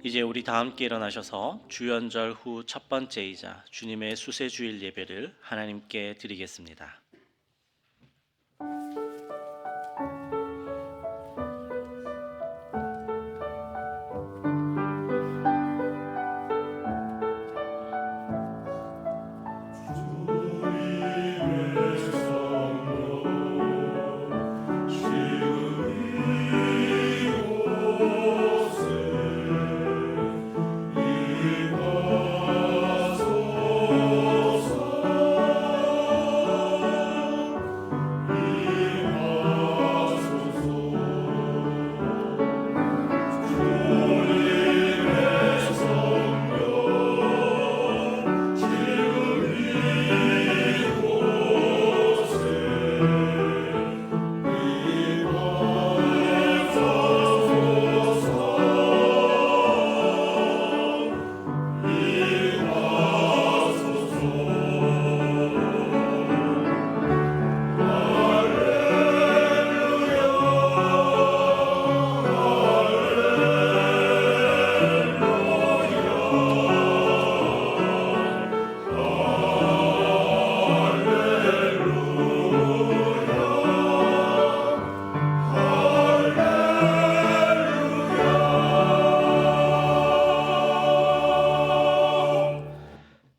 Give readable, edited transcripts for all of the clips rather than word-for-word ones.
이제 우리 다 함께 일어나셔서 주연절 후 첫 번째이자 주님의 수세주일 예배를 하나님께 드리겠습니다.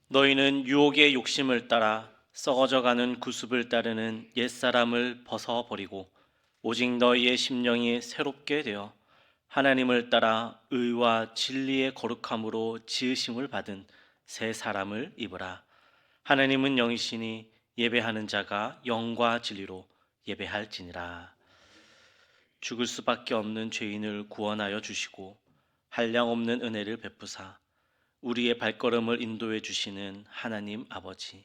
너희는 유혹의 욕심을 따라 썩어져가는 구습을 따르는 옛사람을 벗어버리고 오직 너희의 심령이 새롭게 되어 하나님을 따라 의와 진리의 거룩함으로 지으심을 받은 새 사람을 입으라. 하나님은 영이시니 예배하는 자가 영과 진리로 예배할지니라. 죽을 수밖에 없는 죄인을 구원하여 주시고 한량없는 은혜를 베푸사 우리의 발걸음을 인도해 주시는 하나님 아버지,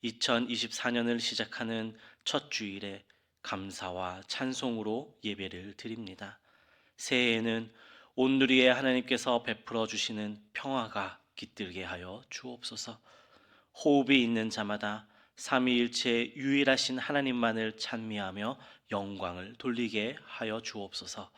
2024년을 시작하는 첫 주일에 감사와 찬송으로 예배를 드립니다. 새해에는 온누리에 하나님께서 베풀어 주시는 평화가 깃들게 하여 주옵소서. 호흡이 있는 자마다 삼위일체 유일하신 하나님만을 찬미하며 영광을 돌리게 하여 주옵소서.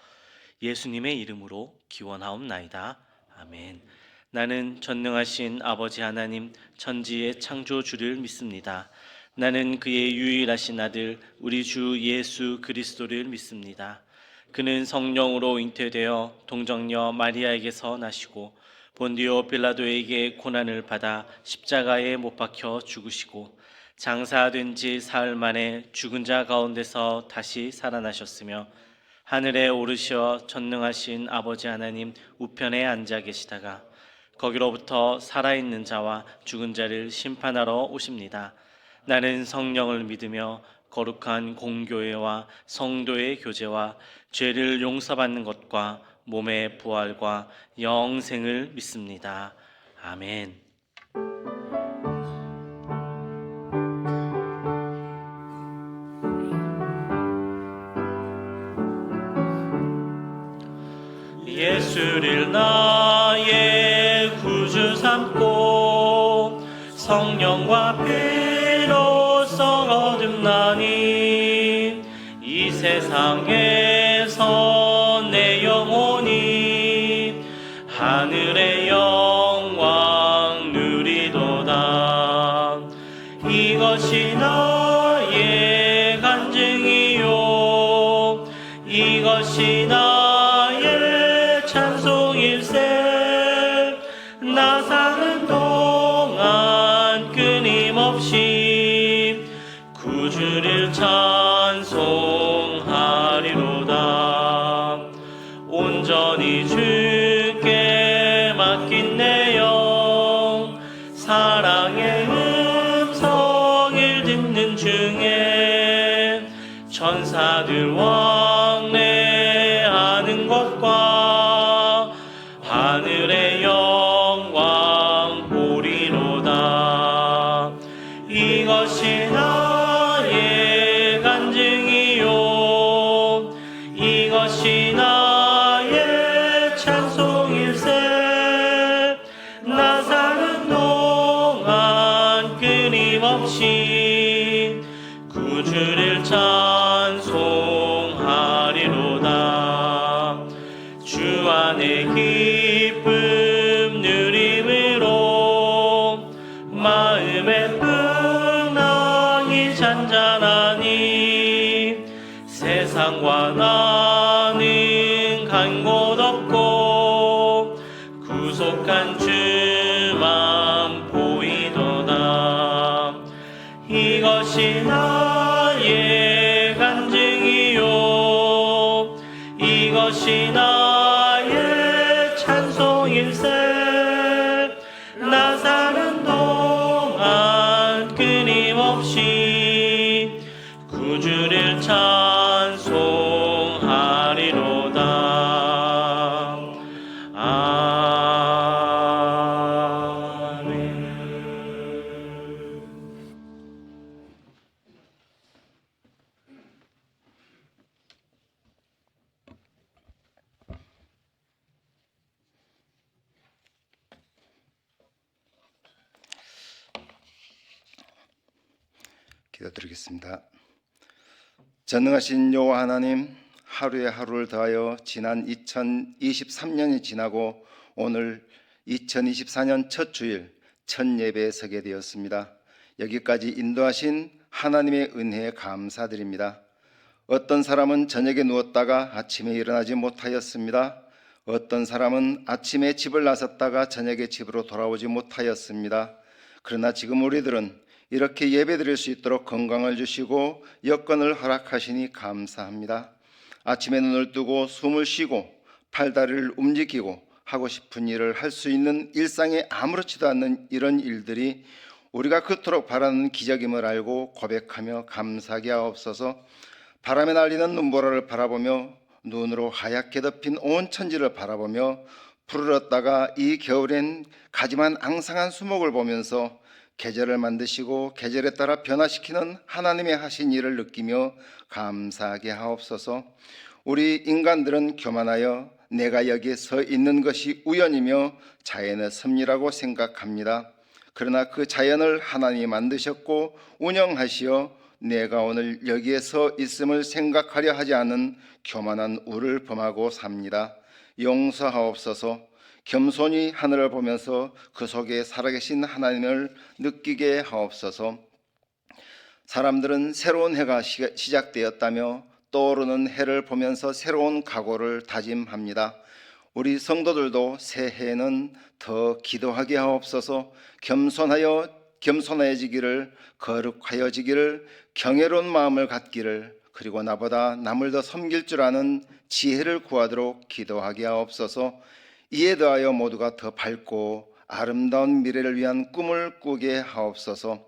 예수님의 이름으로 기원하옵나이다. 아멘. 나는 전능하신 아버지 하나님 천지의 창조주를 믿습니다. 나는 그의 유일하신 아들 우리 주 예수 그리스도를 믿습니다. 그는 성령으로 잉태되어 동정녀 마리아에게서 나시고 본디오 빌라도에게 고난을 받아 십자가에 못 박혀 죽으시고 장사된 지 사흘 만에 죽은 자 가운데서 다시 살아나셨으며 하늘에 오르셔 전능하신 아버지 하나님 우편에 앉아 계시다가 거기로부터 살아있는 자와 죽은 자를 심판하러 오십니다. 나는 성령을 믿으며 거룩한 공교회와 성도의 교제와 죄를 용서받는 것과 몸의 부활과 영생을 믿습니다. 아멘. 예수를 나의 구주 삼고 성령과 피로써 얻음나니 이 세상에서 내 영혼이 하늘의 영광 누리도다. 이것이 나의 간증이요 이것이 나의 찬송일세. 나 사는 동안 끊임없이 구주를 찬송하리로다. 온전히 주께 맡긴 내 영 사랑의 음성을 듣는 중에 천사들 왕래하는 것과 하늘의 영광 보리로다. 이것이 나의 간증이요 이것이 나의 찬송일세. 나 사는 동안 끊임없이 구주를 찬송하리로다. 세상과 나는 간 곳 없고 구속한 주만 보이도다. 이것이 나의 간증이요 이것이 나의 찬송일세. 나 사는 동안 끊임없이 구주를 찬송하리로다. 아멘. 기도드리겠습니다. 전능하신 여호와 하나님, 하루에 하루를 더하여 지난 2023년이 지나고 오늘 2024년 첫 주일 첫 예배에 서게 되었습니다. 여기까지 인도하신 하나님의 은혜에 감사드립니다. 어떤 사람은 저녁에 누웠다가 아침에 일어나지 못하였습니다. 어떤 사람은 아침에 집을 나섰다가 저녁에 집으로 돌아오지 못하였습니다. 그러나 지금 우리들은 이렇게 예배드릴 수 있도록 건강을 주시고 여건을 허락하시니 감사합니다. 아침에 눈을 뜨고 숨을 쉬고 팔다리를 움직이고 하고 싶은 일을 할 수 있는 일상에 아무렇지도 않는 이런 일들이 우리가 그토록 바라는 기적임을 알고 고백하며 감사하게 하옵소서. 바람에 날리는 눈보라를 바라보며 눈으로 하얗게 덮인 온 천지를 바라보며 푸르렀다가 이 겨울엔 가지만 앙상한 수목을 보면서 계절을 만드시고 계절에 따라 변화시키는 하나님의 하신 일을 느끼며 감사하게 하옵소서. 우리 인간들은 교만하여 내가 여기에 서 있는 것이 우연이며 자연의 섭리라고 생각합니다. 그러나 그 자연을 하나님이 만드셨고 운영하시어 내가 오늘 여기에 서 있음을 생각하려 하지 않은 교만한 우를 범하고 삽니다. 용서하옵소서. 겸손히 하늘을 보면서 그 속에 살아계신 하나님을 느끼게 하옵소서. 사람들은 새로운 해가 시작되었다며 떠오르는 해를 보면서 새로운 각오를 다짐합니다. 우리 성도들도 새해에는 더 기도하게 하옵소서. 겸손해지기를, 거룩하여지기를, 경외로운 마음을 갖기를, 그리고 나보다 남을 더 섬길 줄 아는 지혜를 구하도록 기도하게 하옵소서. 이에 더하여 모두가 더 밝고 아름다운 미래를 위한 꿈을 꾸게 하옵소서.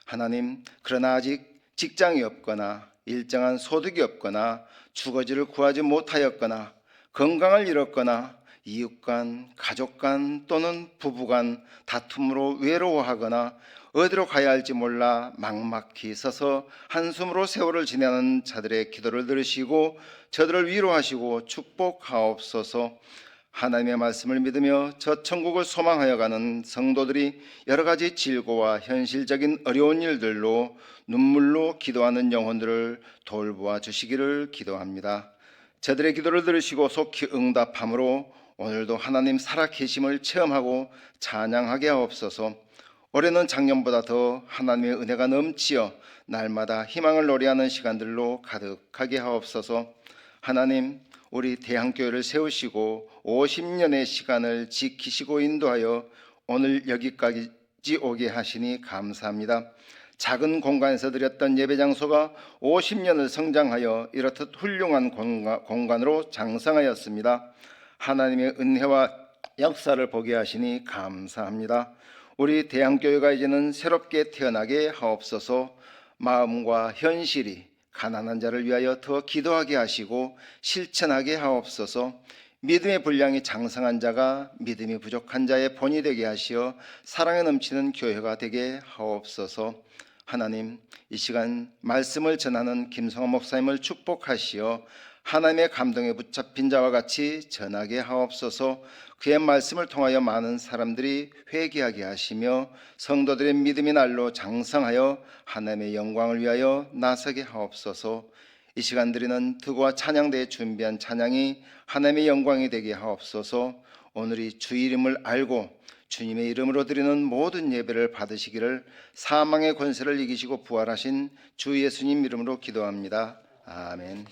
하나님, 그러나 아직 직장이 없거나 일정한 소득이 없거나 주거지를 구하지 못하였거나 건강을 잃었거나 이웃 간, 가족 간 또는 부부 간 다툼으로 외로워하거나 어디로 가야 할지 몰라 막막히 서서 한숨으로 세월을 지내는 자들의 기도를 들으시고 저들을 위로하시고 축복하옵소서. 하나님의 말씀을 믿으며 저 천국을 소망하여 가는 성도들이 여러 가지 질고와 현실적인 어려운 일들로 눈물로 기도하는 영혼들을 돌보아 주시기를 기도합니다. 저들의 기도를 들으시고 속히 응답함으로 오늘도 하나님 살아계심을 체험하고 찬양하게 하옵소서. 올해는 작년보다 더 하나님의 은혜가 넘치어 날마다 희망을 노래하는 시간들로 가득하게 하옵소서. 하나님, 우리 대한교회를 세우시고 50년의 시간을 지키시고 인도하여 오늘 여기까지 오게 하시니 감사합니다. 작은 공간에서 드렸던 예배 장소가 50년을 성장하여 이렇듯 훌륭한 공간으로 장성하였습니다. 하나님의 은혜와 역사를 보게 하시니 감사합니다. 우리 대한교회가 이제는 새롭게 태어나게 하옵소서. 마음과 현실이 가난한 자를 위하여 더 기도하게 하시고 실천하게 하옵소서. 믿음의 분량이 장성한 자가 믿음이 부족한 자의 본이 되게 하시어 사랑에 넘치는 교회가 되게 하옵소서. 하나님, 이 시간 말씀을 전하는 김성호 목사님을 축복하시어 하나님의 감동에 붙잡힌 자와 같이 전하게 하옵소서. 그의 말씀을 통하여 많은 사람들이 회개하게 하시며 성도들의 믿음이 날로 장성하여 하나님의 영광을 위하여 나서게 하옵소서. 이 시간 드리는 득와 찬양대에 준비한 찬양이 하나님의 영광이 되게 하옵소서. 오늘이 주일임을 알고 주님의 이름으로 드리는 모든 예배를 받으시기를 사망의 권세를 이기시고 부활하신 주 예수님 이름으로 기도합니다. 아멘.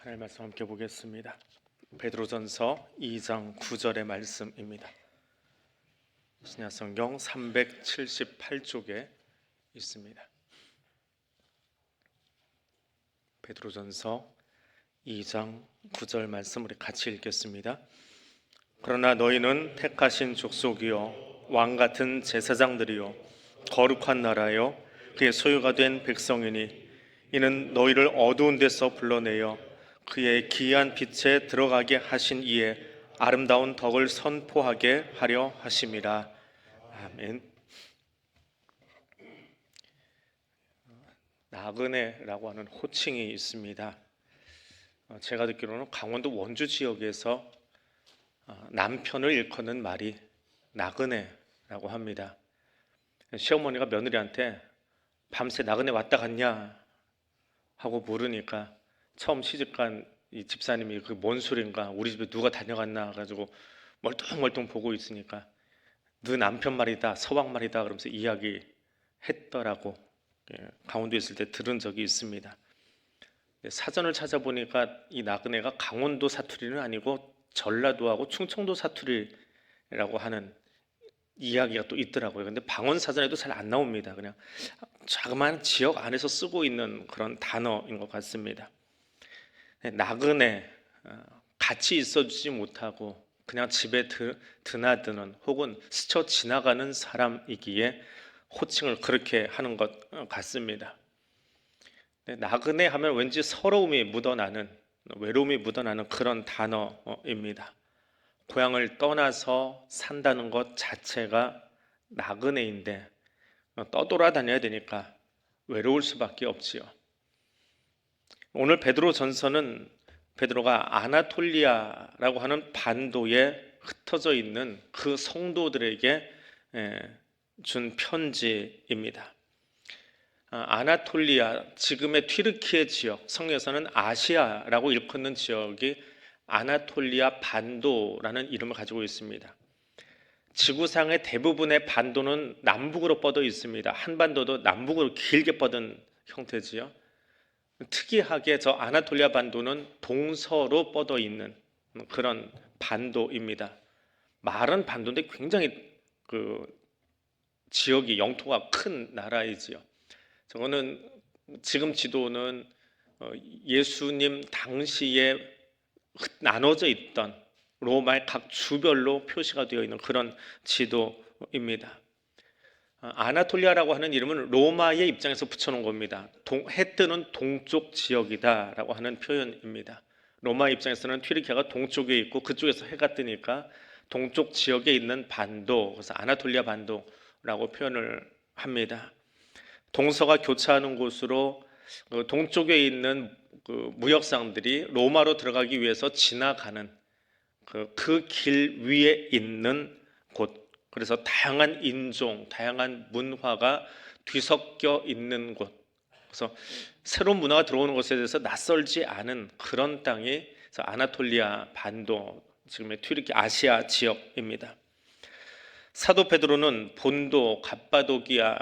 하나님의 말씀 함께 보겠습니다. 베드로전서 2장 9절의 말씀입니다. 신약성경 378쪽에 있습니다. 베드로전서 2장 9절 말씀 우리 같이 읽겠습니다. 그러나 너희는 택하신 족속이요 왕 같은 제사장들이요 거룩한 나라요 그의 소유가 된 백성이니 이는 너희를 어두운 데서 불러내어 그의 기이한 빛에 들어가게 하신 이에 아름다운 덕을 선포하게 하려 하심이라. 아멘. 나그네라고 하는 호칭이 있습니다. 제가 듣기로는 강원도 원주 지역에서 남편을 일컫는 말이 나그네라고 합니다. 시어머니가 며느리한테 밤새 나그네 왔다 갔냐 하고 물으니까 처음 시집간 이 집사님이 그 뭔 소린가, 우리 집에 누가 다녀갔나 가지고 멀뚱멀뚱 보고 있으니까 너 남편 말이다, 서방 말이다 그러면서 이야기했더라고. 강원도에 있을 때 들은 적이 있습니다. 사전을 찾아보니까 이 나그네가 강원도 사투리는 아니고 전라도하고 충청도 사투리라고 하는 이야기가 또 있더라고요. 근데 방언 사전에도 잘 안 나옵니다. 그냥 자그마한 지역 안에서 쓰고 있는 그런 단어인 것 같습니다. 나그네, 같이 있어주지 못하고 그냥 집에 드나드는 혹은 스쳐 지나가는 사람이기에 호칭을 그렇게 하는 것 같습니다. 나그네 하면 왠지 서러움이 묻어나는, 외로움이 묻어나는 그런 단어입니다. 고향을 떠나서 산다는 것 자체가 나그네인데 떠돌아다녀야 되니까 외로울 수밖에 없지요. 오늘 베드로 전서는 베드로가 아나톨리아라고 하는 반도에 흩어져 있는 그 성도들에게 준 편지입니다. 아나톨리아, 지금의 튀르키예 지역, 성경에서는 아시아라고 일컫는 지역이 아나톨리아 반도라는 이름을 가지고 있습니다. 지구상의 대부분의 반도는 남북으로 뻗어 있습니다. 한반도도 남북으로 길게 뻗은 형태지요. 특이하게 저 아나톨리아 반도는 동서로 뻗어 있는 그런 반도입니다. 마른 반도인데 굉장히 그 지역이 영토가 큰 나라이지요. 저거는 지금 지도는 예수님 당시에 나눠져 있던 로마의 각 주별로 표시가 되어 있는 그런 지도입니다. 아나톨리아라고 하는 이름은 로마의 입장에서 붙여놓은 겁니다. 해 뜨는 동쪽 지역이다라고 하는 표현입니다. 로마 입장에서는 튀르키예가 동쪽에 있고 그쪽에서 해가 뜨니까 동쪽 지역에 있는 반도, 그래서 아나톨리아 반도라고 표현을 합니다. 동서가 교차하는 곳으로 동쪽에 있는 그 무역상들이 로마로 들어가기 위해서 지나가는 그 길 위에 있는 곳, 그래서 다양한 인종, 다양한 문화가 뒤섞여 있는 곳, 그래서 새로운 문화가 들어오는 것에 대해서 낯설지 않은 그런 땅이 아나톨리아 반도, 지금의 튀르키 아시아 지역입니다. 사도 베드로는 본도, 갑바도기아,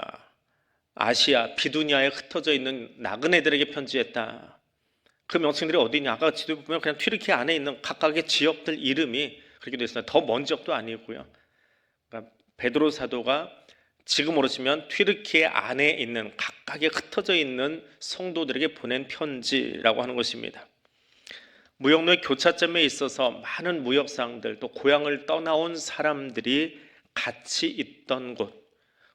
아시아, 비두니아에 흩어져 있는 나그네들에게 편지했다. 그 명칭들이 어디냐? 아까 지도에 보면 그냥 튀르키예 안에 있는 각각의 지역들 이름이 그렇게 되어 있습니다. 더 먼 지역도 아니고요. 그러니까 베드로 사도가 지금으로 치면 튀르키예 안에 있는 각각의 흩어져 있는 성도들에게 보낸 편지라고 하는 것입니다. 무역로의 교차점에 있어서 많은 무역상들, 또 고향을 떠나온 사람들이 같이 있던 곳,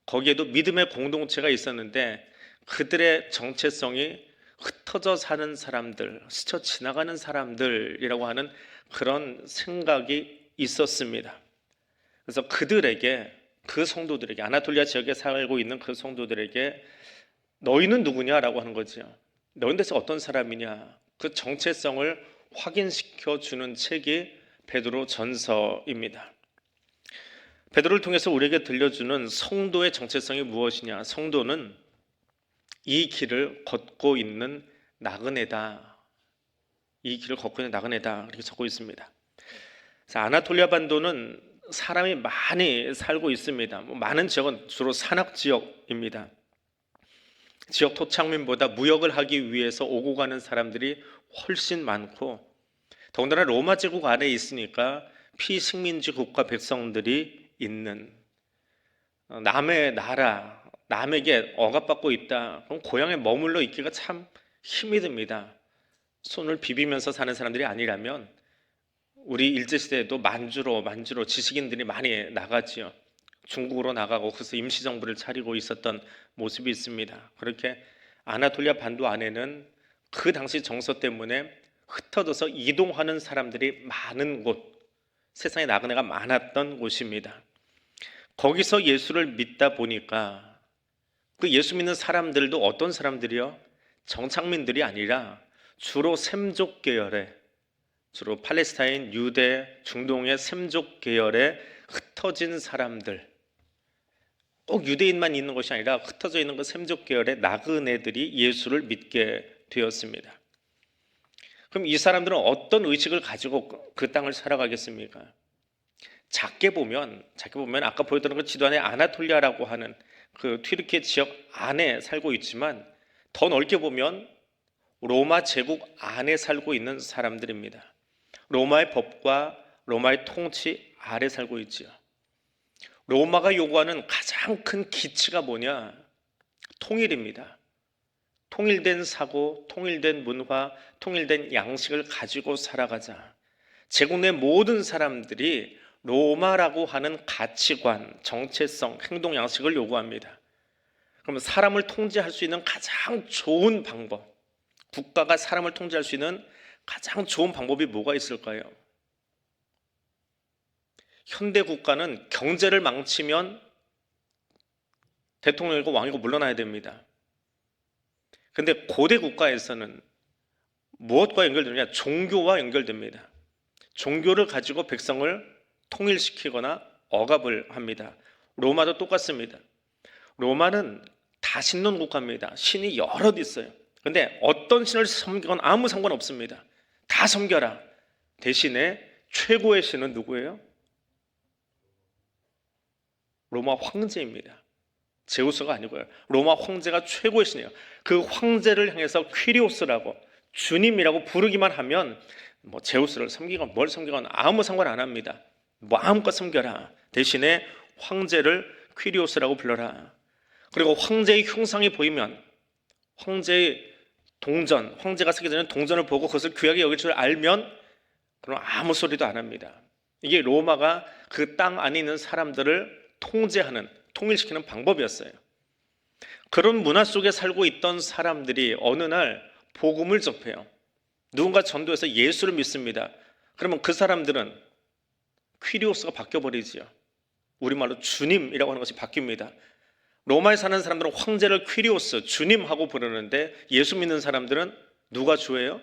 거기에도 믿음의 공동체가 있었는데 그들의 정체성이 흩어져 사는 사람들, 스쳐 지나가는 사람들이라고 하는 그런 생각이 있었습니다. 그래서 그들에게, 그 성도들에게, 아나톨리아 지역에 살고 있는 그 성도들에게 너희는 누구냐라고 하는 거죠. 너희는 대체 어떤 사람이냐, 그 정체성을 확인시켜 주는 책이 베드로 전서입니다. 베드로를 통해서 우리에게 들려주는 성도의 정체성이 무엇이냐? 성도는 이 길을 걷고 있는 나그네다. 이 길을 걷고 있는 나그네다. 이렇게 적고 있습니다. 아나톨리아 반도는 사람이 많이 살고 있습니다. 많은 지역은 주로 산악 지역입니다. 지역 토착민보다 무역을 하기 위해서 오고 가는 사람들이 훨씬 많고, 더군다나 로마 제국 안에 있으니까 피식민지 국가 백성들이 있는 남의 나라, 남에게 억압받고 있다. 그럼 고향에 머물러 있기가 참 힘이 듭니다. 손을 비비면서 사는 사람들이 아니라면 우리 일제시대에도 만주로 지식인들이 많이 나가지요. 중국으로 나가고 그래서 임시정부를 차리고 있었던 모습이 있습니다. 그렇게 아나톨리아 반도 안에는 그 당시 정서 때문에 흩어져서 이동하는 사람들이 많은 곳, 세상에 나그네가 많았던 곳입니다. 거기서 예수를 믿다 보니까 그 예수 믿는 사람들도 어떤 사람들이요? 정착민들이 아니라 주로 셈족 계열의, 주로 팔레스타인, 유대, 중동의 셈족 계열에 흩어진 사람들, 꼭 유대인만 있는 것이 아니라 흩어져 있는 그 셈족 계열의 나그네들이 예수를 믿게 되었습니다. 그럼 이 사람들은 어떤 의식을 가지고 그 땅을 살아가겠습니까? 작게 보면 아까 보여드린 그 지도 안에 아나톨리아라고 하는 그 튀르키예 지역 안에 살고 있지만, 더 넓게 보면 로마 제국 안에 살고 있는 사람들입니다. 로마의 법과 로마의 통치 아래 살고 있지요. 로마가 요구하는 가장 큰 기치가 뭐냐? 통일입니다. 통일된 사고, 통일된 문화, 통일된 양식을 가지고 살아가자. 제국 내 모든 사람들이 로마라고 하는 가치관, 정체성, 행동 양식을 요구합니다. 그러면 사람을 통제할 수 있는 가장 좋은 방법, 국가가 사람을 통제할 수 있는 가장 좋은 방법이 뭐가 있을까요? 현대 국가는 경제를 망치면 대통령이고 왕이고 물러나야 됩니다. 근데 고대 국가에서는 무엇과 연결되느냐? 종교와 연결됩니다. 종교를 가지고 백성을 통일시키거나 억압을 합니다. 로마도 똑같습니다. 로마는 다신론 국가입니다. 신이 여럿 있어요. 근데 어떤 신을 섬기건 아무 상관없습니다. 다 섬겨라. 대신에 최고의 신은 누구예요? 로마 황제입니다. 제우스가 아니고요. 로마 황제가 최고의 신이에요. 그 황제를 향해서 퀴리오스라고, 주님이라고 부르기만 하면 뭐 제우스를 섬기건 뭘 섬기건 아무 상관 안 합니다. 마음껏 섬겨라. 대신에 황제를 퀴리오스라고 불러라. 그리고 황제의 흉상이 보이면 황제의 동전, 황제가 쓰게 되는 동전을 보고 그것을 귀하게 여길 줄 알면 그럼 아무 소리도 안 합니다. 이게 로마가 그 땅 안에 있는 사람들을 통제하는, 통일시키는 방법이었어요. 그런 문화 속에 살고 있던 사람들이 어느 날 복음을 접해요. 누군가 전도해서 예수를 믿습니다. 그러면 그 사람들은 퀴리오스가 바뀌어버리지요. 우리말로 주님이라고 하는 것이 바뀝니다. 로마에 사는 사람들은 황제를 퀴리오스, 주님하고 부르는데 예수 믿는 사람들은 누가 주예요?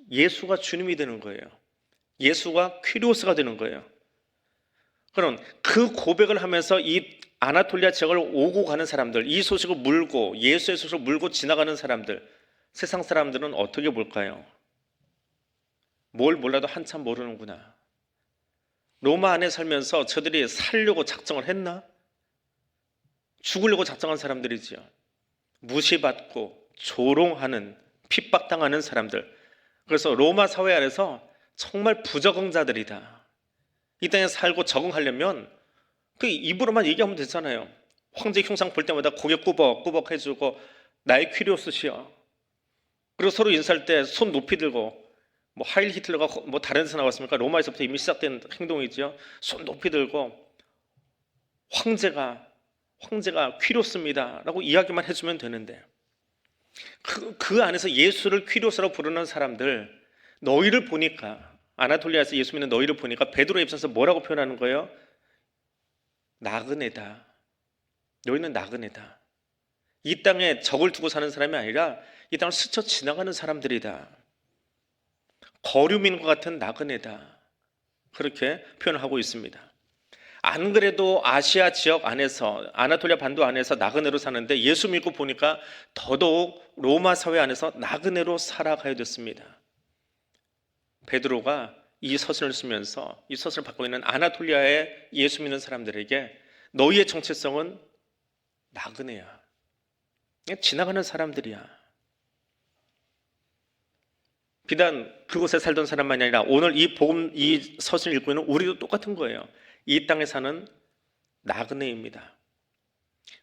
예수가 주님이 되는 거예요. 예수가 퀴리오스가 되는 거예요. 그럼 그 고백을 하면서 이 아나톨리아 지역을 오고 가는 사람들, 이 소식을 물고, 예수의 소식을 물고 지나가는 사람들, 세상 사람들은 어떻게 볼까요? 뭘 몰라도 한참 모르는구나. 로마 안에 살면서 저들이 살려고 작정을 했나? 죽으려고 작정한 사람들이지요. 무시받고 조롱하는, 핍박당하는 사람들. 그래서 로마 사회 안에서 정말 부적응자들이다. 이 땅에 살고 적응하려면 그 입으로만 얘기하면 되잖아요. 황제 흉상 볼 때마다 고개 꾸벅꾸벅 해주고 나의 퀴리오스시여. 그리고 서로 인사할 때 손 높이 들고, 뭐 하일 히틀러가 뭐 다른 데서 나왔습니까? 로마에서부터 이미 시작된 행동이지요. 손 높이 들고 황제가 퀴리오스입니다라고 이야기만 해주면 되는데, 그 안에서 예수를 퀴리오스라고 부르는 사람들, 너희를 보니까, 아나톨리아에서 예수 믿는 너희를 보니까 베드로의 입장에서 뭐라고 표현하는 거예요? 나그네다. 너희는 나그네다. 이 땅에 적을 두고 사는 사람이 아니라 이 땅을 스쳐 지나가는 사람들이다. 거류민과 같은 나그네다. 그렇게 표현을 하고 있습니다. 안 그래도 아시아 지역 안에서, 아나톨리아 반도 안에서 나그네로 사는데 예수 믿고 보니까 더더욱 로마 사회 안에서 나그네로 살아가야 됐습니다. 베드로가 이 서신을 쓰면서 이 서신을 받고 있는 아나톨리아의 예수 믿는 사람들에게 너희의 정체성은 나그네야. 그냥 지나가는 사람들이야. 비단 그곳에 살던 사람만이 아니라 오늘 이 서신을 읽고 있는 우리도 똑같은 거예요. 이 땅에 사는 나그네입니다.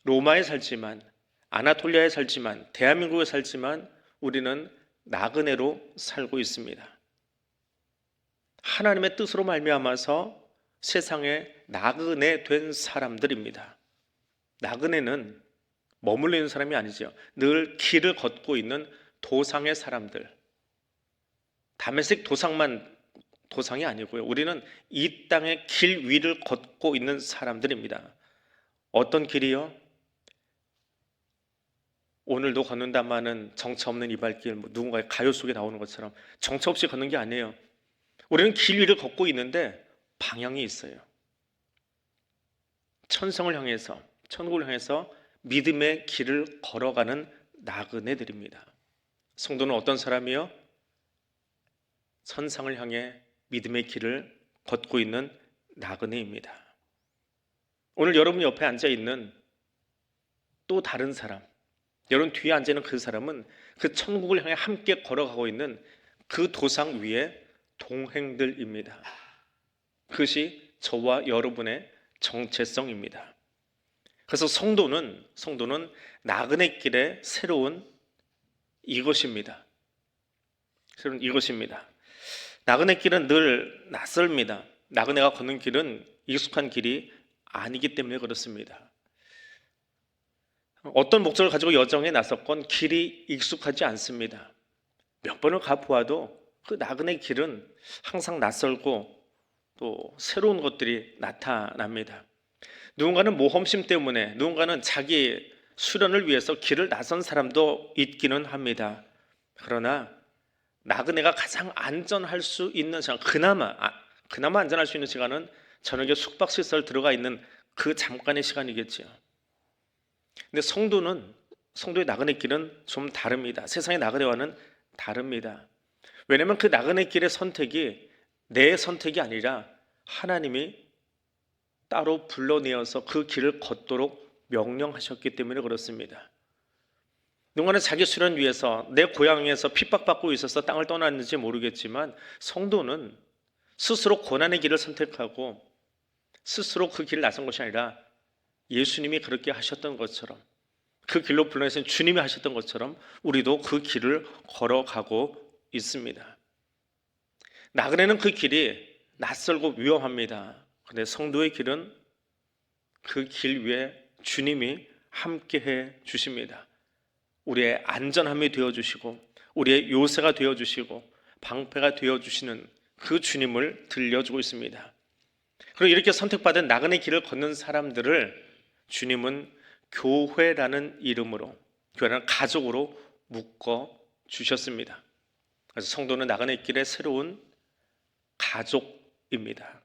로마에 살지만, 아나톨리아에 살지만, 대한민국에 살지만 우리는 나그네로 살고 있습니다. 하나님의 뜻으로 말미암아서 세상에 나그네 된 사람들입니다. 나그네는 머물러 있는 사람이 아니죠. 늘 길을 걷고 있는 도상의 사람들. 다메섹 도상이 아니고요. 우리는 이 땅의 길 위를 걷고 있는 사람들입니다. 어떤 길이요? 오늘도 걷는다마는 정처 없는 이 발길, 누군가의 가요 속에 나오는 것처럼 정처 없이 걷는 게 아니에요. 우리는 길 위를 걷고 있는데 방향이 있어요. 천성을 향해서, 천국을 향해서 믿음의 길을 걸어가는 나그네들입니다. 성도는 어떤 사람이요? 천상을 향해 믿음의 길을 걷고 있는 나그네입니다. 오늘 여러분 옆에 앉아 있는 또 다른 사람, 여러분 뒤에 앉아 있는 그 사람은 그 천국을 향해 함께 걸어가고 있는 그 도상 위의 동행들입니다. 그것이 저와 여러분의 정체성입니다. 그래서 성도는 나그네 길의 새로운 이것입니다. 나그네 길은 늘 낯설입니다. 나그네가 걷는 길은 익숙한 길이 아니기 때문에 그렇습니다. 어떤 목적을 가지고 여정에 나섰건 길이 익숙하지 않습니다. 몇 번을 가보아도 그 나그네 길은 항상 낯설고 또 새로운 것들이 나타납니다. 누군가는 모험심 때문에, 누군가는 자기 수련을 위해서 길을 나선 사람도 있기는 합니다. 그러나 나그네가 가장 안전할 수 있는 시간, 그나마 안전할 수 있는 시간은 저녁에 숙박시설 들어가 있는 그 잠깐의 시간이겠지요. 근데 성도의 나그네 길은 좀 다릅니다. 세상의 나그네와는 다릅니다. 왜냐하면 그 나그네 길의 선택이 내 선택이 아니라 하나님이 따로 불러내어서 그 길을 걷도록 명령하셨기 때문에 그렇습니다. 누군가는 자기 수련 위해서 내 고향에서 핍박받고 있어서 땅을 떠났는지 모르겠지만 성도는 스스로 고난의 길을 선택하고 스스로 그 길을 나선 것이 아니라 예수님이 그렇게 하셨던 것처럼, 그 길로 불러내신 주님이 하셨던 것처럼 우리도 그 길을 걸어가고 있습니다. 나그네는 그 길이 낯설고 위험합니다. 그런데 성도의 길은 그 길 위에 주님이 함께해 주십니다. 우리의 안전함이 되어주시고 우리의 요새가 되어주시고 방패가 되어주시는 그 주님을 들려주고 있습니다. 그리고 이렇게 선택받은 나그네 길을 걷는 사람들을 주님은 교회라는 이름으로, 교회라는 가족으로 묶어 주셨습니다. 그래서 성도는 나그네 길의 새로운 가족입니다.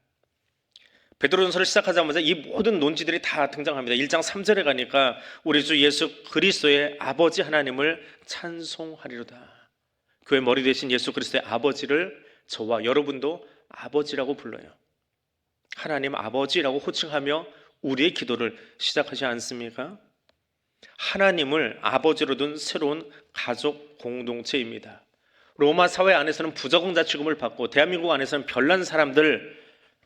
베드로전서를 시작하자마자 이 모든 논지들이 다 등장합니다. 1장 3절에 가니까 우리 주 예수 그리스도의 아버지 하나님을 찬송하리로다. 교회 머리 대신 예수 그리스도의 아버지를 저와 여러분도 아버지라고 불러요. 하나님 아버지라고 호칭하며 우리의 기도를 시작하지 않습니까? 하나님을 아버지로 둔 새로운 가족 공동체입니다. 로마 사회 안에서는 부적응자 취급을 받고 대한민국 안에서는 별난 사람들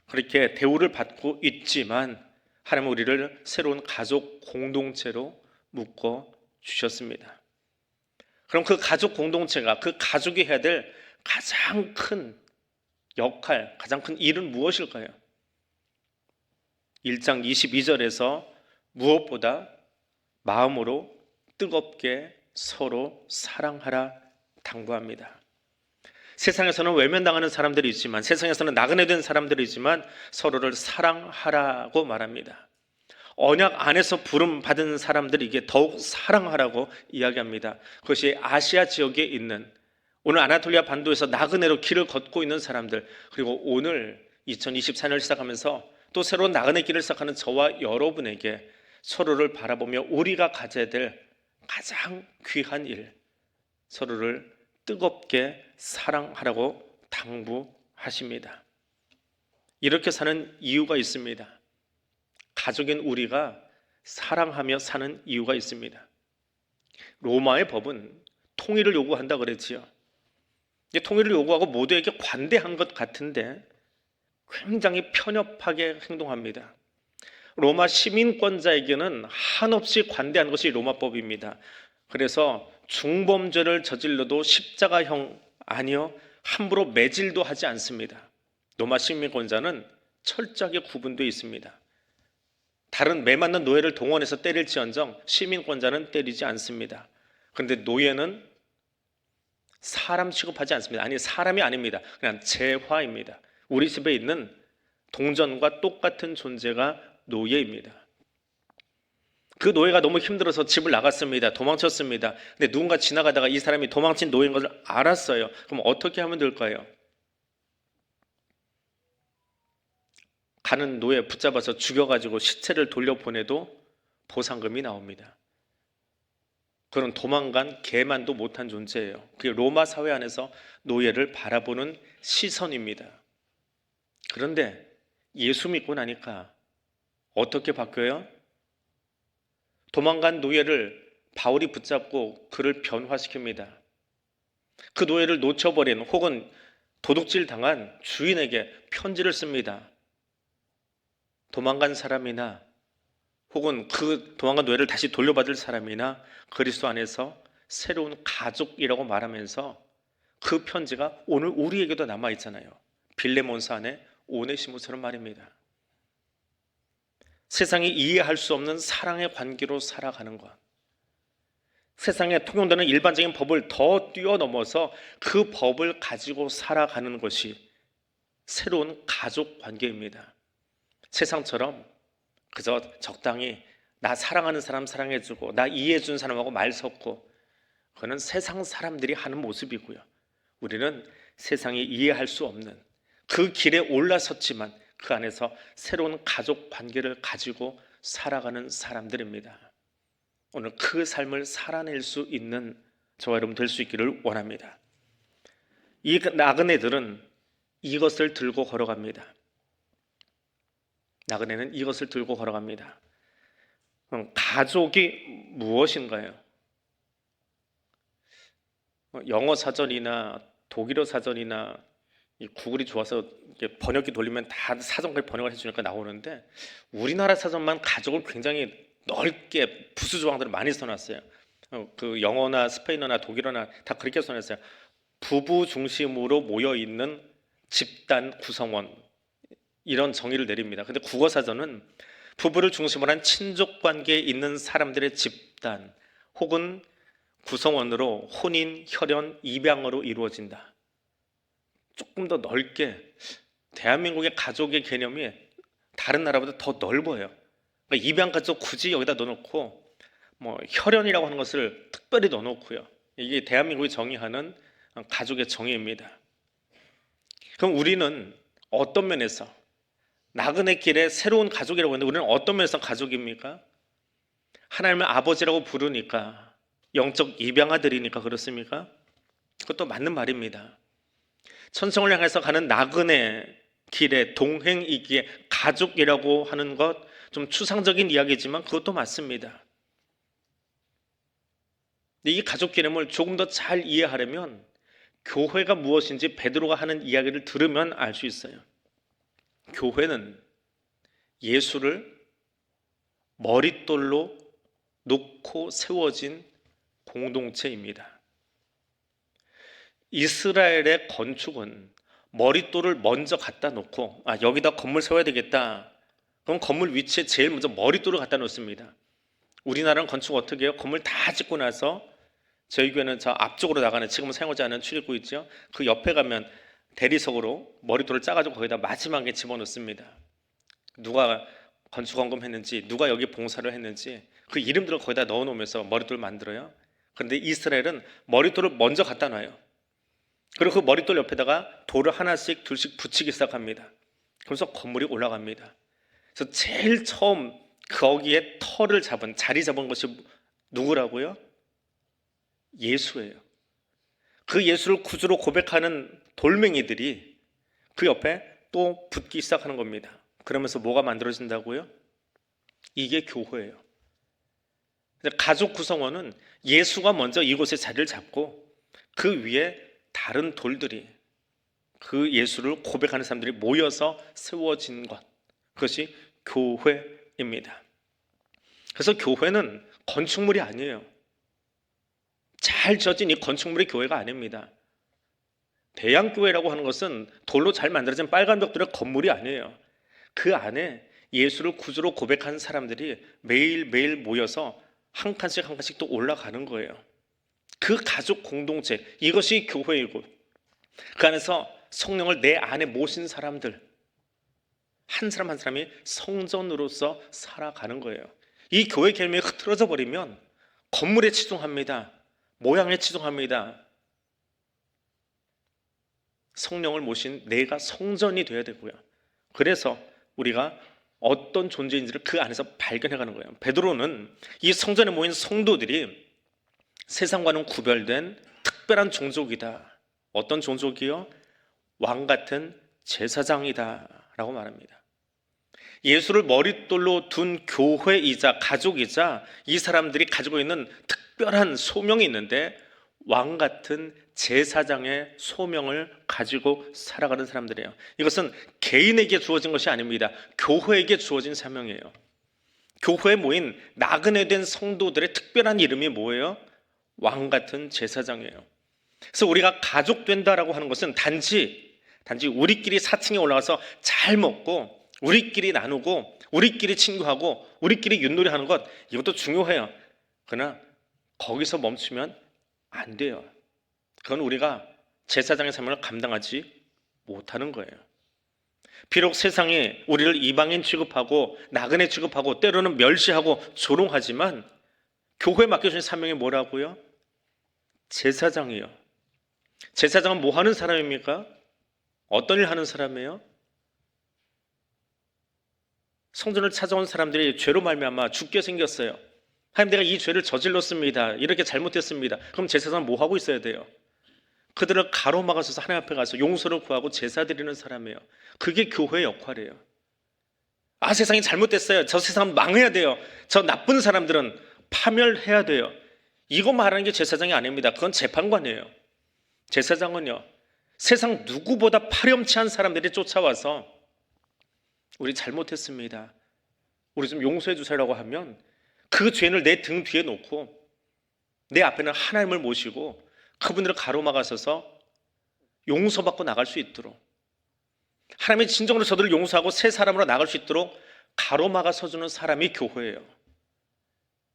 그렇게 대우를 받고 있지만 하나님은 우리를 새로운 가족 공동체로 묶어 주셨습니다. 그럼 그 가족 공동체가, 그 가족이 해야 될 가장 큰 역할, 가장 큰 일은 무엇일까요? 1장 22절에서 무엇보다 마음으로 뜨겁게 서로 사랑하라 당부합니다. 세상에서는 외면당하는 사람들이 있지만, 세상에서는 나그네 된 사람들이 있지만 서로를 사랑하라고 말합니다. 언약 안에서 부름 받은 사람들에게 더욱 사랑하라고 이야기합니다. 그것이 아시아 지역에 있는, 오늘 아나톨리아 반도에서 나그네로 길을 걷고 있는 사람들, 그리고 오늘 2024년을 시작하면서 또 새로운 나그네 길을 시작하는 저와 여러분에게 서로를 바라보며 우리가 가져야 될 가장 귀한 일, 서로를 뜨겁게 사랑하라고 당부하십니다. 이렇게 사는 이유가 있습니다. 가족인 우리가 사랑하며 사는 이유가 있습니다. 로마의 법은 통일을 요구한다 그랬지요. 통일을 요구하고 모두에게 관대한 것 같은데 굉장히 편협하게 행동합니다. 로마 시민권자에게는 한없이 관대한 것이 로마법입니다. 그래서 중범죄를 저질러도 십자가형 아니요 함부로 매질도 하지 않습니다. 로마 시민권자는 철저하게 구분되어 있습니다. 다른 매 맞는 노예를 동원해서 때릴지언정 시민권자는 때리지 않습니다. 그런데 노예는 사람 취급하지 않습니다. 아니, 사람이 아닙니다. 그냥 재화입니다. 우리 집에 있는 동전과 똑같은 존재가 노예입니다. 그 노예가 너무 힘들어서 집을 나갔습니다. 도망쳤습니다. 근데 누군가 지나가다가 이 사람이 도망친 노예인 것을 알았어요. 그럼 어떻게 하면 될까요? 가는 노예 붙잡아서 죽여가지고 시체를 돌려보내도 보상금이 나옵니다. 그런 도망간 개만도 못한 존재예요. 그게 로마 사회 안에서 노예를 바라보는 시선입니다. 그런데 예수 믿고 나니까 어떻게 바뀌어요? 도망간 노예를 바울이 붙잡고 그를 변화시킵니다. 그 노예를 놓쳐버린 혹은 도둑질 당한 주인에게 편지를 씁니다. 도망간 사람이나 혹은 그 도망간 노예를 다시 돌려받을 사람이나 그리스도 안에서 새로운 가족이라고 말하면서 그 편지가 오늘 우리에게도 남아있잖아요. 빌레몬사 안에 오네시모처럼 말입니다. 세상이 이해할 수 없는 사랑의 관계로 살아가는 것, 세상에 통용되는 일반적인 법을 더 뛰어넘어서 그 법을 가지고 살아가는 것이 새로운 가족 관계입니다. 세상처럼 그저 적당히 나 사랑하는 사람 사랑해주고 나 이해해준 사람하고 말 섞고, 그거는 세상 사람들이 하는 모습이고요. 우리는 세상이 이해할 수 없는 그 길에 올라섰지만 그 안에서 새로운 가족 관계를 가지고 살아가는 사람들입니다. 오늘 그 삶을 살아낼 수 있는 저와 여러분 될 수 있기를 원합니다. 이 나그네들은 이것을 들고 걸어갑니다. 나그네는 이것을 들고 걸어갑니다. 그럼 가족이 무엇인가요? 영어 사전이나 독일어 사전이나 이 구글이 좋아서 번역기 돌리면 다 사전까지 번역을 해주니까 나오는데, 우리나라 사전만 가족을 굉장히 넓게 부수 조항들을 많이 써놨어요. 그 영어나 스페인어나 독일어나 다 그렇게 써놨어요. 부부 중심으로 모여 있는 집단 구성원, 이런 정의를 내립니다. 근데 국어 사전은 부부를 중심으로 한 친족 관계에 있는 사람들의 집단 혹은 구성원으로 혼인, 혈연, 입양으로 이루어진다. 조금 더 넓게 대한민국의 가족의 개념이 다른 나라보다 더 넓어요. 그러니까 입양 가족 굳이 여기다 넣어놓고 뭐 혈연이라고 하는 것을 특별히 넣어놓고요. 이게 대한민국이 정의하는 가족의 정의입니다. 그럼 우리는 어떤 면에서 나그네 길의 새로운 가족이라고 했는데 우리는 어떤 면에서 가족입니까? 하나님을 아버지라고 부르니까, 영적 입양아들이니까 그렇습니까? 그것도 맞는 말입니다. 천성을 향해서 가는 나그네 길의 동행이기에 가족이라고 하는 것, 좀 추상적인 이야기지만 그것도 맞습니다. 이 가족 개념을 조금 더 잘 이해하려면 교회가 무엇인지 베드로가 하는 이야기를 들으면 알 수 있어요. 교회는 예수를 머릿돌로 놓고 세워진 공동체입니다. 이스라엘의 건축은 머릿돌을 먼저 갖다 놓고 여기다 건물 세워야 되겠다. 그럼 건물 위치에 제일 먼저 머릿돌을 갖다 놓습니다. 우리나라는 건축 어떻게 해요? 건물 다 짓고 나서 저희 교회는 저 앞쪽으로 나가는 지금은 사용하지 않는 출입구 있죠? 그 옆에 가면 대리석으로 머릿돌을 짜가지고 거기다 마지막에 집어넣습니다. 누가 건축원금했는지, 누가 여기 봉사를 했는지 그 이름들을 거기다 넣어놓으면서 머릿돌을 만들어요. 그런데 이스라엘은 머릿돌을 먼저 갖다 놔요. 그리고 그 머릿돌 옆에다가 돌을 하나씩 둘씩 붙이기 시작합니다. 그래서 건물이 올라갑니다. 그래서 제일 처음 거기에 터를 잡은, 자리 잡은 것이 누구라고요? 예수예요. 그 예수를 구주로 고백하는 돌멩이들이 그 옆에 또 붙기 시작하는 겁니다. 그러면서 뭐가 만들어진다고요? 이게 교회예요. 가족 구성원은 예수가 먼저 이곳에 자리를 잡고 그 위에 다른 돌들이, 그 예수를 고백하는 사람들이 모여서 세워진 것, 그것이 교회입니다. 그래서 교회는 건축물이 아니에요. 잘 지어진 이 건축물이 교회가 아닙니다. 대양교회라고 하는 것은 돌로 잘 만들어진 빨간 벽돌의 건물이 아니에요. 그 안에 예수를 구주로 고백하는 사람들이 매일매일 모여서 한 칸씩 한 칸씩 또 올라가는 거예요. 그 가족 공동체, 이것이 교회이고 그 안에서 성령을 내 안에 모신 사람들, 한 사람 한 사람이 성전으로서 살아가는 거예요. 이 교회 결명이 흐트러져 버리면 건물에 치중합니다. 모양에 치중합니다. 성령을 모신 내가 성전이 되어야 되고요. 그래서 우리가 어떤 존재인지를 그 안에서 발견해가는 거예요. 베드로는 이 성전에 모인 성도들이 세상과는 구별된 특별한 종족이다. 어떤 종족이요? 왕 같은 제사장이다 라고 말합니다. 예수를 머릿돌로 둔 교회이자 가족이자 이 사람들이 가지고 있는 특별한 소명이 있는데 왕 같은 제사장의 소명을 가지고 살아가는 사람들이에요. 이것은 개인에게 주어진 것이 아닙니다. 교회에게 주어진 사명이에요. 교회에 모인 나그네 된 성도들의 특별한 이름이 뭐예요? 왕 같은 제사장이에요. 그래서 우리가 가족 된다라고 하는 것은 단지 우리끼리 4층에 올라가서 잘 먹고 우리끼리 나누고 우리끼리 친구하고 우리끼리 윷놀이하는 것, 이것도 중요해요. 그러나 거기서 멈추면 안 돼요. 그건 우리가 제사장의 사명을 감당하지 못하는 거예요. 비록 세상이 우리를 이방인 취급하고 나그네 취급하고 때로는 멸시하고 조롱하지만 교회에 맡겨주신 사명이 뭐라고요? 제사장이요. 제사장은 뭐 하는 사람입니까? 어떤 일 하는 사람이에요? 성전을 찾아온 사람들이 죄로 말미암아 죽게 생겼어요. 하나님, 내가 이 죄를 저질렀습니다. 이렇게 잘못했습니다. 그럼 제사장은 뭐 하고 있어야 돼요? 그들을 가로막아서서 하나님 앞에 가서 용서를 구하고 제사 드리는 사람이에요. 그게 교회의 역할이에요. 아, 세상이 잘못됐어요. 저 세상은 망해야 돼요. 저 나쁜 사람들은 파멸해야 돼요. 이거 말하는 게 제사장이 아닙니다. 그건 재판관이에요. 제사장은요, 세상 누구보다 파렴치한 사람들이 쫓아와서 우리 잘못했습니다. 우리 좀 용서해 주세요라고 하면 그 죄를 내 등 뒤에 놓고 내 앞에는 하나님을 모시고 그분들을 가로막아서서 용서받고 나갈 수 있도록, 하나님이 진정으로 저들을 용서하고 새 사람으로 나갈 수 있도록 가로막아 서주는 사람이 교회예요.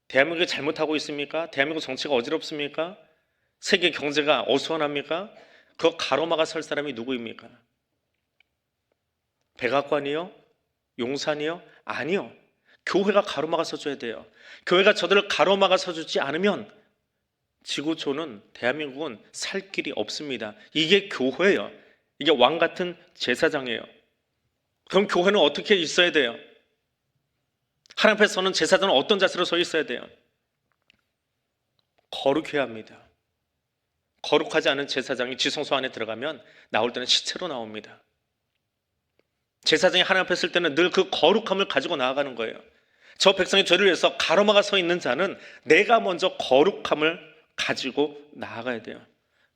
대한민국이 잘못하고 있습니까? 대한민국 정치가 어지럽습니까? 세계 경제가 어수선합니까? 그거 가로막아 설 사람이 누구입니까? 백악관이요? 용산이요? 아니요. 교회가 가로막아 서줘야 돼요. 교회가 저들을 가로막아 서주지 않으면 지구촌은, 대한민국은 살 길이 없습니다. 이게 교회예요. 이게 왕 같은 제사장이에요. 그럼 교회는 어떻게 있어야 돼요? 하나님 앞에 서는 제사장은 어떤 자세로 서 있어야 돼요? 거룩해야 합니다. 거룩하지 않은 제사장이 지성소 안에 들어가면 나올 때는 시체로 나옵니다. 제사장이 하나님 앞에 설 때는 늘 그 거룩함을 가지고 나아가는 거예요. 저 백성의 죄를 위해서 가로막아 서 있는 자는 내가 먼저 거룩함을 가지고 나아가야 돼요.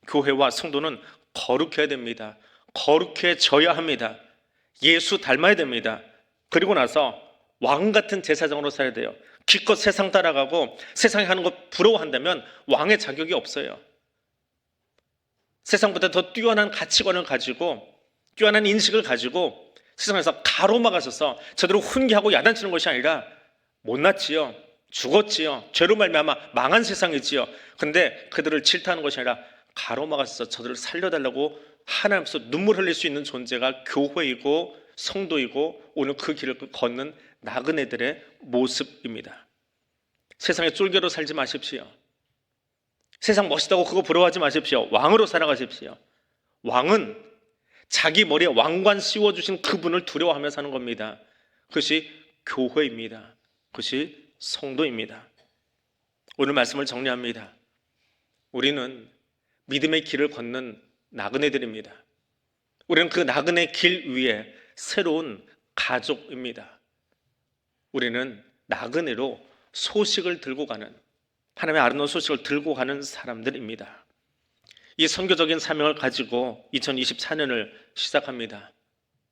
교회와 성도는 거룩해야 됩니다. 거룩해져야 합니다. 예수 닮아야 됩니다. 그리고 나서 왕 같은 제사장으로 살아야 돼요. 기껏 세상 따라가고 세상이 하는 것 부러워한다면 왕의 자격이 없어요. 세상보다 더 뛰어난 가치관을 가지고, 뛰어난 인식을 가지고 세상에서 가로막아서서 저들을 훈계하고 야단치는 것이 아니라 못났지요, 죽었지요, 죄로 말미암아 망한 세상이지요. 그런데 그들을 질타하는 것이 아니라 가로막아서 저들을 살려달라고 하나님 앞에서 눈물 흘릴 수 있는 존재가 교회이고 성도이고 오늘 그 길을 걷는 나그네들의 모습입니다. 세상에 쫄개로 살지 마십시오. 세상 멋있다고 그거 부러워하지 마십시오. 왕으로 살아가십시오. 왕은 자기 머리에 왕관 씌워주신 그분을 두려워하며 사는 겁니다. 그것이 교회입니다. 그것이 성도입니다. 오늘 말씀을 정리합니다. 우리는 믿음의 길을 걷는 나그네들입니다. 우리는 그 나그네 길 위에 새로운 가족입니다. 우리는 나그네로 소식을 들고 가는, 하나님의 아름다운 소식을 들고 가는 사람들입니다. 이 선교적인 사명을 가지고 2024년을 시작합니다.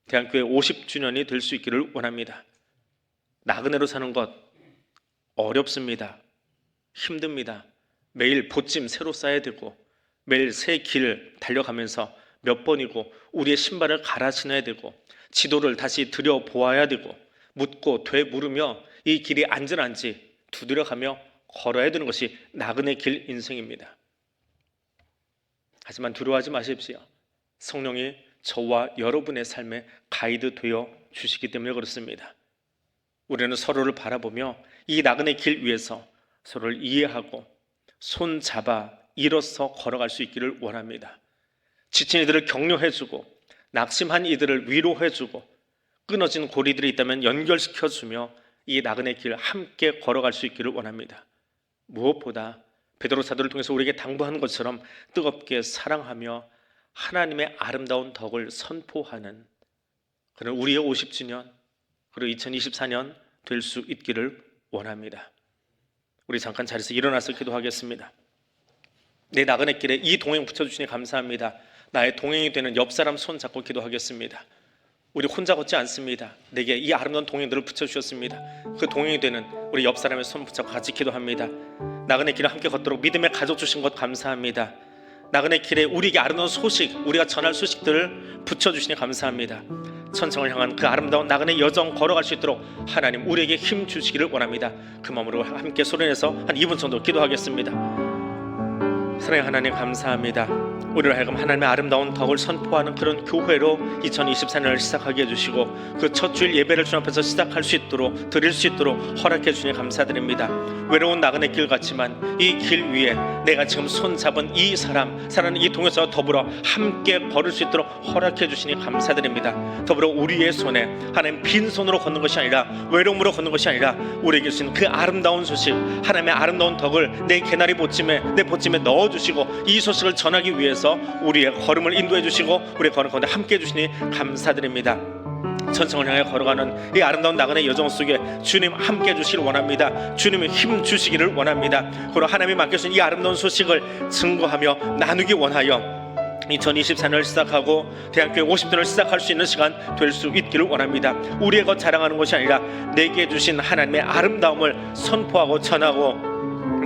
대한교회 50주년이 될 수 있기를 원합니다. 나그네로 사는 것 어렵습니다. 힘듭니다. 매일 보찜 새로 싸야 되고 매일 새 길 달려가면서 몇 번이고 우리의 신발을 갈아 신어야 되고 지도를 다시 들여보아야 되고 묻고 되물으며 이 길이 안전한지 두드려가며 걸어야 되는 것이 나그네 길 인생입니다. 하지만 두려워하지 마십시오. 성령이 저와 여러분의 삶에 가이드 되어 주시기 때문에 그렇습니다. 우리는 서로를 바라보며 이 나그네 길 위에서 서로를 이해하고 손잡아 일어서 걸어갈 수 있기를 원합니다. 지친 이들을 격려해주고 낙심한 이들을 위로해주고 끊어진 고리들이 있다면 연결시켜주며 이 나그네 길 함께 걸어갈 수 있기를 원합니다. 무엇보다 베드로 사도를 통해서 우리에게 당부하는 것처럼 뜨겁게 사랑하며 하나님의 아름다운 덕을 선포하는 그런 우리의 50주년 그리고 2024년 될 수 있기를 원합니다. 우리 잠깐 자리에서 일어나서 기도하겠습니다. 내 나그네 길에 이 동행 붙여주시니 감사합니다. 나의 동행이 되는 옆 사람 손 잡고 기도하겠습니다. 우리 혼자 걷지 않습니다. 내게 이 아름다운 동행들을 붙여주셨습니다. 그 동행이 되는 우리 옆 사람의 손 붙잡고 같이 기도합니다. 나그네 길을 함께 걷도록 믿음의 가족 주신 것 감사합니다. 나그네 길에 우리에게 아름다운 소식, 우리가 전할 소식들을 붙여주시니 감사합니다. 천성을 향한 그 아름다운 나그네 여정 걸어갈 수 있도록 하나님 우리에게 힘 주시기를 원합니다. 그 마음으로 함께 소리내서 한 2분 정도 기도하겠습니다. 사랑의 하나님 감사합니다. 우리를 하여금 하나님의 아름다운 덕을 선포하는 그런 교회로 2024년을 시작하게 해주시고 그 첫 주일 예배를 주 앞에서 시작할 수 있도록 드릴 수 있도록 허락해 주시니 감사드립니다. 외로운 나그네 길 같지만 이 길 위에 내가 지금 손잡은 이 사랑하는 이 동역자와 더불어 함께 걸을 수 있도록 허락해 주시니 감사드립니다. 더불어 우리의 손에 하나님 빈손으로 걷는 것이 아니라 외로움으로 걷는 것이 아니라 우리에게 주신 그 아름다운 소식 하나님의 아름다운 덕을 내 개나리 보찜에 내 보찜에 넣어주시고 이 소식을 전하기 위해서 우리의 걸음을 인도해 주시고 우리의 걸음 가운데 함께 해주시니 감사드립니다. 천성을 향해 걸어가는 이 아름다운 나그네 여정 속에 주님 함께 해주시기를 원합니다. 주님의 힘 주시기를 원합니다. 그리고 하나님이 맡겨주신 이 아름다운 소식을 증거하며 나누기 원하여 2024년을 시작하고 대한교회 50주년을 시작할 수 있는 시간 될 수 있기를 원합니다. 우리의 것 자랑하는 것이 아니라 내게 주신 하나님의 아름다움을 선포하고 전하고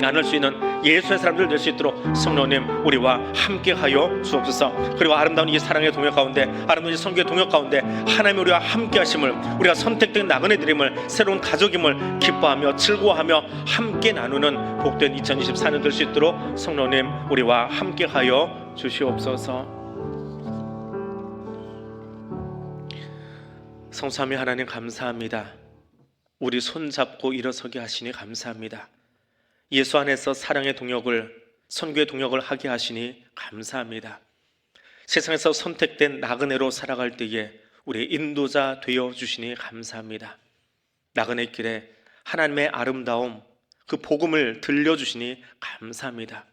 나눌 수 있는 예수의 사람들 될 수 있도록 성령님 우리와 함께하여 주옵소서. 그리고 아름다운 이 사랑의 동역 가운데 아름다운 이 선교의 동역 가운데 하나님 우리와 함께 하심을 우리가 선택된 나그네들임을 새로운 가족임을 기뻐하며 즐거워하며 함께 나누는 복된 2024년 될 수 있도록 성령님 우리와 함께하여 주시옵소서. 성삼위 하나님 감사합니다. 우리 손잡고 일어서게 하시니 감사합니다. 예수 안에서 사랑의 동역을 선교의 동역을 하게 하시니 감사합니다. 세상에서 선택된 나그네로 살아갈 때에 우리의 인도자 되어 주시니 감사합니다. 나그네 길에 하나님의 아름다움 그 복음을 들려주시니 감사합니다.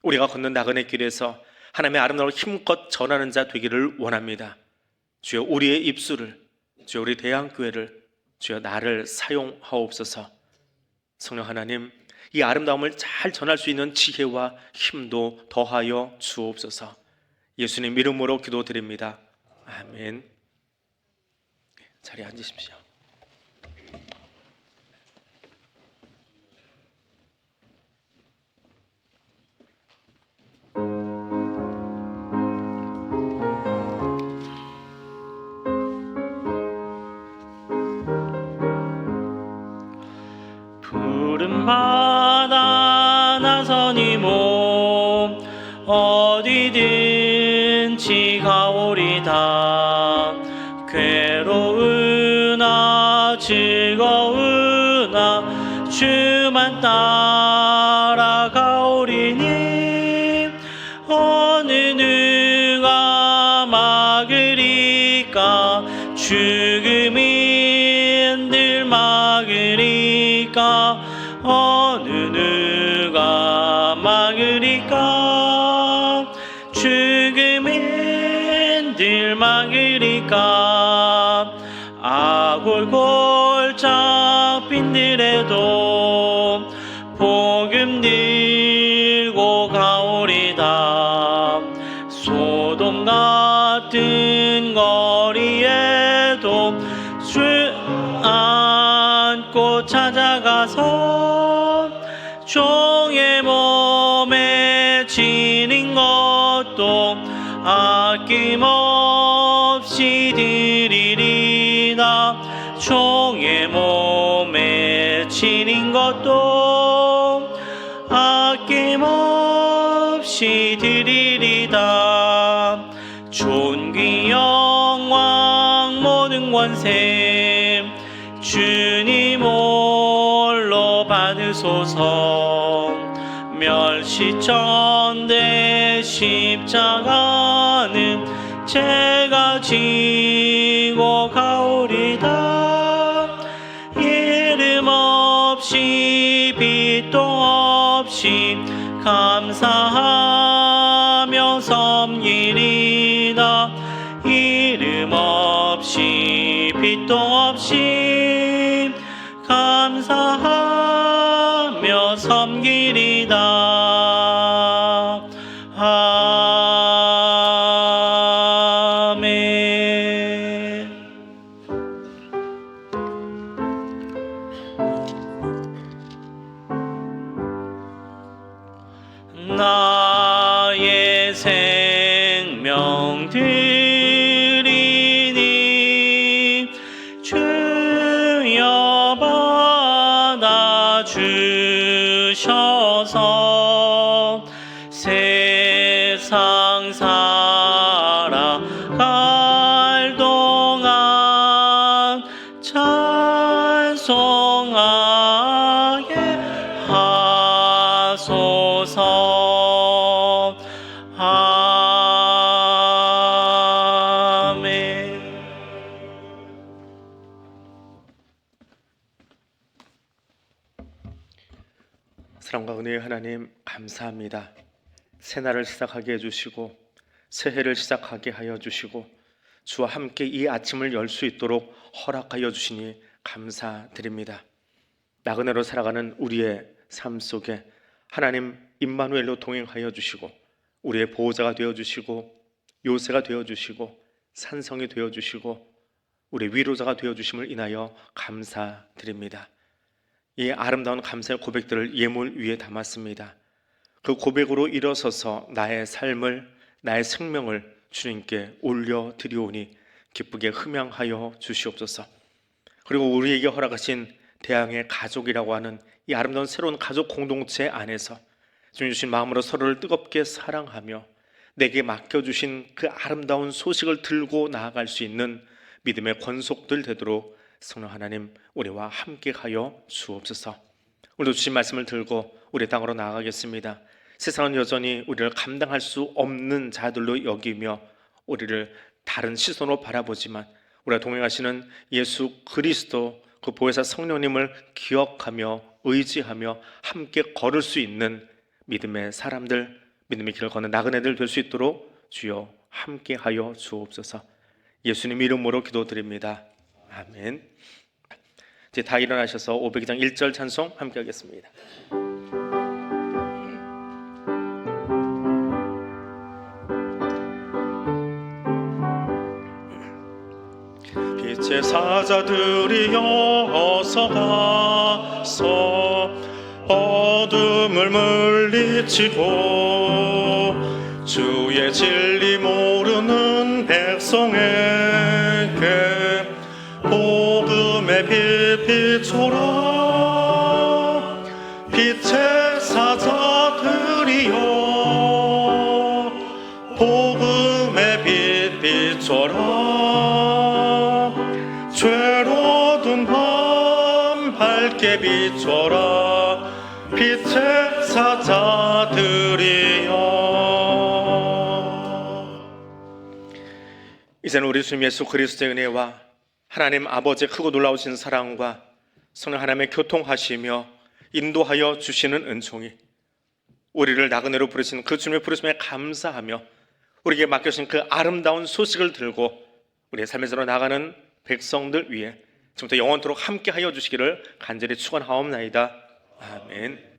우리가 걷는 나그네 길에서 하나님의 아름다움을 힘껏 전하는 자 되기를 원합니다. 주여 우리의 입술을 주여 우리 대한교회를 주여 나를 사용하옵소서. 성령 하나님 이 아름다움을 잘 전할 수 있는 지혜와 힘도 더하여 주옵소서. 예수님 이름으로 기도드립니다. 아멘. 자리에 앉으십시오. 푸른 바다 나선이 몸 어디든지 가오리다. 괴로우나 즐거우나 주만 따라가오리니 어느 누가 막으리까. 죽음이 늘 막으리까. 어느 누가 막으리까. 죽음이 늘 막으리까. 아골골짝 빈들에도 복음 들고 가오리다. 소돔 같은 거리에도 주 안고 찾아가서 종의 몸에 지닌 것도 아낌없이 드리리다. 종의 몸에 지닌 것도 아낌없이 드리리다. 권세 주님 홀로 받으소서. 멸시전대 십자가는 제가 지고 가오리다. 이름 없이 빛도 없이 감사하며 섬기리다. 이름 없이 빛도 없이 감사하며 섬기리다. 아멘. 나의 생명 드리니 주여 받아 주셔서 세상 살아갈 동안 찬송하게 하소서. 아멘. 사랑과 은혜의 하나님, 감사합니다. 새날을 시작하게 해주시고 새해를 시작하게 하여 주시고 주와 함께 이 아침을 열 수 있도록 허락하여 주시니 감사드립니다. 나그네로 살아가는 우리의 삶 속에 하나님 임마누엘로 동행하여 주시고 우리의 보호자가 되어 주시고 요새가 되어 주시고 산성이 되어 주시고 우리의 위로자가 되어 주심을 인하여 감사드립니다. 이 아름다운 감사의 고백들을 예물 위에 담았습니다. 그 고백으로 일어서서 나의 삶을, 나의 생명을 주님께 올려드리오니 기쁘게 흠양하여 주시옵소서. 그리고 우리에게 허락하신 대항의 가족이라고 하는 이 아름다운 새로운 가족 공동체 안에서 주님 주신 마음으로 서로를 뜨겁게 사랑하며 내게 맡겨주신 그 아름다운 소식을 들고 나아갈 수 있는 믿음의 권속들 되도록 성령 하나님 우리와 함께하여 주옵소서. 오늘도 주신 말씀을 들고 우리 땅으로 나아가겠습니다. 세상은 여전히 우리를 감당할 수 없는 자들로 여기며 우리를 다른 시선으로 바라보지만 우리가 동행하시는 예수 그리스도 그 보혜사 성령님을 기억하며 의지하며 함께 걸을 수 있는 믿음의 사람들, 믿음의 길을 걷는 나그네들 될 수 있도록 주여 함께하여 주옵소서. 예수님 이름으로 기도드립니다. 아멘. 이제 다 일어나셔서 500장 1절 찬송 함께 하겠습니다. 빛의 사자들이여 어서 가서 어둠을 물리치고 주의 진리 모르는 백성에게 복음의 빛 비춰라. 빛의 사자들이여 복음의 빛 비춰라. 죄로 든 밤 밝게 비춰라. 빛의 사자들이여. 이제는 우리 주님 예수 그리스도의 은혜와 하나님 아버지의 크고 놀라우신 사랑과 성령 하나님의 교통하시며 인도하여 주시는 은총이 우리를 나그네로 부르신 그 주님의 부르심에 감사하며 우리에게 맡겨주신 그 아름다운 소식을 들고 우리의 삶에서 나가는 백성들 위해 지금부터 영원토록 함께하여 주시기를 간절히 축원하옵나이다. 아멘.